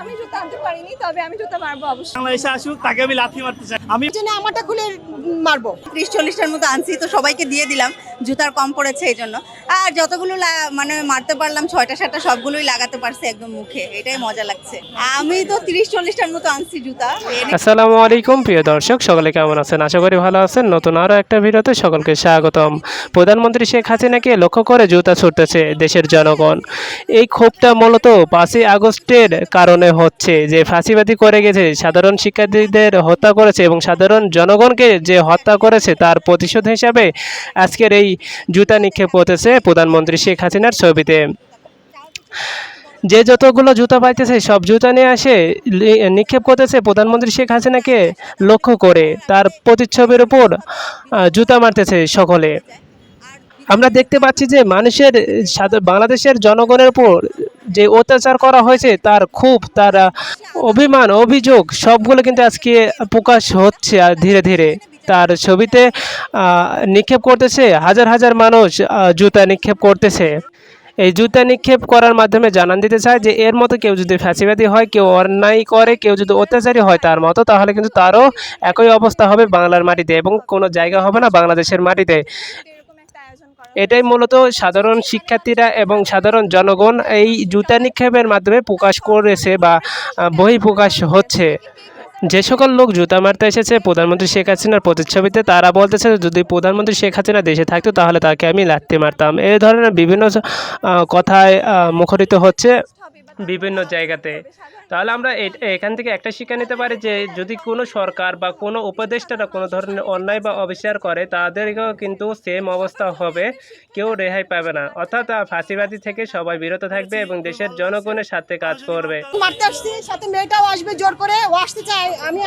আমি জুতা আনতে পারিনি, তবে আমি জুতা মারবো অবশ্যই। বাংলাদেশে আসুক, তাকে আমি লাথি মারতে চাই। আমি জন্য আমারটা খুলে মারবো। 30-40টার মতো আনছি, তো সবাইকে দিয়ে দিলাম, জুতার কম পড়েছে এই জন্য। আর যতগুলো মানে মারতে পারলাম 6টা-7টা সবগুলোই লাগাতে পারছে একদম মুখে, এটাই মজা লাগছে। আমি তো 30-40টার মতো আনছি জুতা। আসসালামু আলাইকুম প্রিয় দর্শক, সকলে কেমন আছেন? আশা করি ভালো আছেন। নতুন আরও একটা ভিডিওতে সকলকে স্বাগতম। প্রধানমন্ত্রী শেখ হাসিনাকে লক্ষ্য করে জুতা ছুটতেছে দেশের জনগণ। এই ক্ষোভটা মূলত 5ই আগস্টের কারণে হচ্ছে, যে ফাঁসিবাদী করে গেছে, সাধারণ শিক্ষার্থীদের হত্যা করেছে এবং সাধারণ জনগণকে যে হত্যা করেছে তার প্রতিশোধ হিসাবে আজকের এই জুতা নিক্ষেপ করতেছে প্রধানমন্ত্রী শেখ হাসিনার ছবিতে। যে যতগুলো জুতা পাইতেছে সব জুতা নিয়ে আসে নিক্ষেপ করতেছে প্রধানমন্ত্রী শেখ হাসিনাকে লক্ষ্য করে, তার প্রতিচ্ছবির উপর জুতা মারতেছে সকলে। আমরা দেখতে পাচ্ছি যে মানুষের বাংলাদেশের জনগণের উপর যে অত্যাচার করা হয়েছে তার ক্ষোভ, তার অভিমান, অভিযোগ সবগুলো কিন্তু আজকে প্রকাশ হচ্ছে আর ধীরে ধীরে। তার ছবিতে নিক্ষেপ করতেছে হাজার হাজার মানুষ, জুতা নিক্ষেপ করতেছে। এই জুতা নিক্ষেপ করার মাধ্যমে জানান দিতে চায় যে এর মতো কেউ যদি ফাঁসিবাদী হয়, কেউ অন্যায় করে, কেউ যদি অত্যাচারী হয় তার মতো, তাহলে কিন্তু তারও একই অবস্থা হবে বাংলার মাটিতে এবং কোনো জায়গা হবে না বাংলাদেশের মাটিতে। এটাই মূলত সাধারণ শিক্ষার্থীরা এবং সাধারণ জনগণ এই জুতা নিক্ষেপের মাধ্যমে প্রকাশ করেছে বা বহিঃপ্রকাশ হচ্ছে। যে সকল লোক জুতা মারতে এসেছে প্রধানমন্ত্রী শেখ হাসিনার প্রতিচ্ছবিতে, তারা বলতেছে যদি প্রধানমন্ত্রী শেখ হাসিনা দেশে থাকতো তাহলে তাকে আমি লাথি মারতাম। এই ধরনের বিভিন্ন কথায় মুখরিত হচ্ছে বিভিন্ন জায়গাতে। তাহলে আমরা এখান থেকে একটা শিক্ষা নিতে পারি যে যদি কোনো সরকার বা কোনো উপদেষ্টারা কোনো ধরনের অন্যায় বা অবিচার করে, তাদেরকেও কিন্তু সেম অবস্থা হবে, কেউ রেহাই পাবে না। অর্থাৎ ফাঁসিবাদী থেকে সবাই বিরত থাকবে এবং দেশের জনগণের সাথে কাজ করবে। মারতে আসছি, সাথে মেয়েটাও আসবে জোর করে, ও আসতে চায়, আমি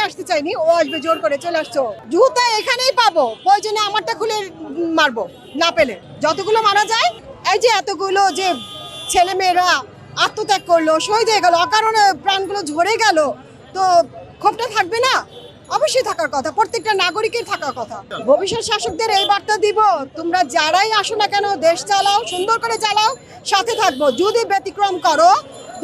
আসতে চাইনি, ও আসবে জোর করে, চলে আসছো। জুতা এখানেই পাবো, প্রয়োজনে আমারটা খুলে মারবো, না পেলে যতগুলো মারা যায়। এই যে এতগুলো যে ছেলে মেয়েরা আত্মত্যাগ করলো, শহীদ হয়ে গেল, অকারণে প্রাণগুলো ঝরে গেল, তো ক্ষোভটা থাকবে না? অবশ্যই থাকার কথা, প্রত্যেকটা নাগরিকের থাকার কথা। ভবিষ্যৎ শাসকদের এই বার্তা দিব, তোমরা যারাই আসো না কেন দেশ চালাও, সুন্দর করে চালাও, সাথে থাকবো। যদি ব্যতিক্রম করো,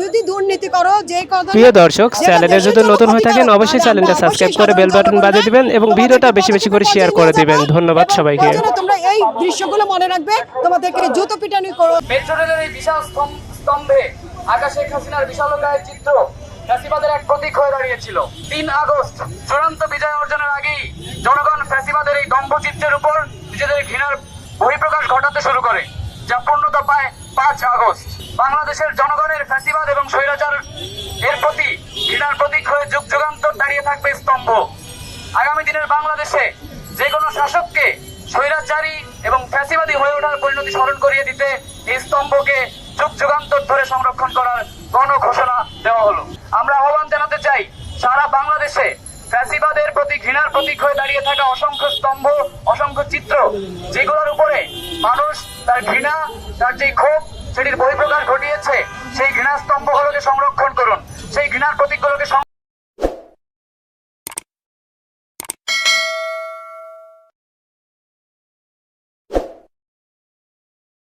যদি দুর্নীতি করো, যে কথা। প্রিয় দর্শক, চ্যানেলে যদি নতুন হয়ে থাকেন অবশ্যই চ্যানেলটা সাবস্ক্রাইব করে বেল বাটন বাজিয়ে দিবেন এবং ভিডিওটা বেশি বেশি করে শেয়ার করে দিবেন। ধন্যবাদ সবাইকে। তোমরা এই দৃশ্যগুলো মনে রাখবে, তোমাদেরকে জুতো পিটানি করো। মেট্রো রেলের এই বিশাল স্তম্ভে আকাশে শেখ হাসিনার বিশালকায় চিত্র ফ্যাসিবাদের এক প্রতীক হয়ে দাঁড়িয়েছিল। 3 আগস্ট চূড়ান্ত বিজয় অর্জনের আগেই জনগণ ফ্যাসিবাদের এই দম্ভচিত্রের উপর নিজেদের ঘৃণার বহিঃপ্রকাশ ঘটাতে শুরু করে, যা পূর্ণতা পায় 5 আগস্ট। বাংলাদেশের জনগণের ফ্যাসিবাদ এবং স্বৈরাচার এর প্রতি ঘৃণার প্রতীক হয়ে যুগ যুগান্তর দাঁড়িয়ে থাকবে স্তম্ভ। আগামী দিনের বাংলাদেশে যে কোনো শাসককে স্বৈরাচারী এবং ফ্যাসিবাদী হয়ে ওঠার পরিণতি স্মরণ করিয়ে দিতে এই স্তম্ভকে যুগ যুগান্তর ধরে সংরক্ষণ করার গণ ঘোষণা দেওয়া হলো। আমরা আহ্বান জানাতে চাই সারা বাংলাদেশে ফ্যাসিবাদের প্রতি ঘৃণার প্রতীক হয়ে দাঁড়িয়ে থাকা অসংখ্য স্তম্ভ, অসংখ্য চিত্র, যেগুলোর উপরে মানুষ তার ঘৃণা, তার যে ক্ষোভ সেটির বহিঃপ্রকাশ ঘটিয়েছে, সেই ঘৃণা স্তম্ভগুলোকে সংরক্ষণ করুন, সেই ঘৃণার প্রতীকগুলোকে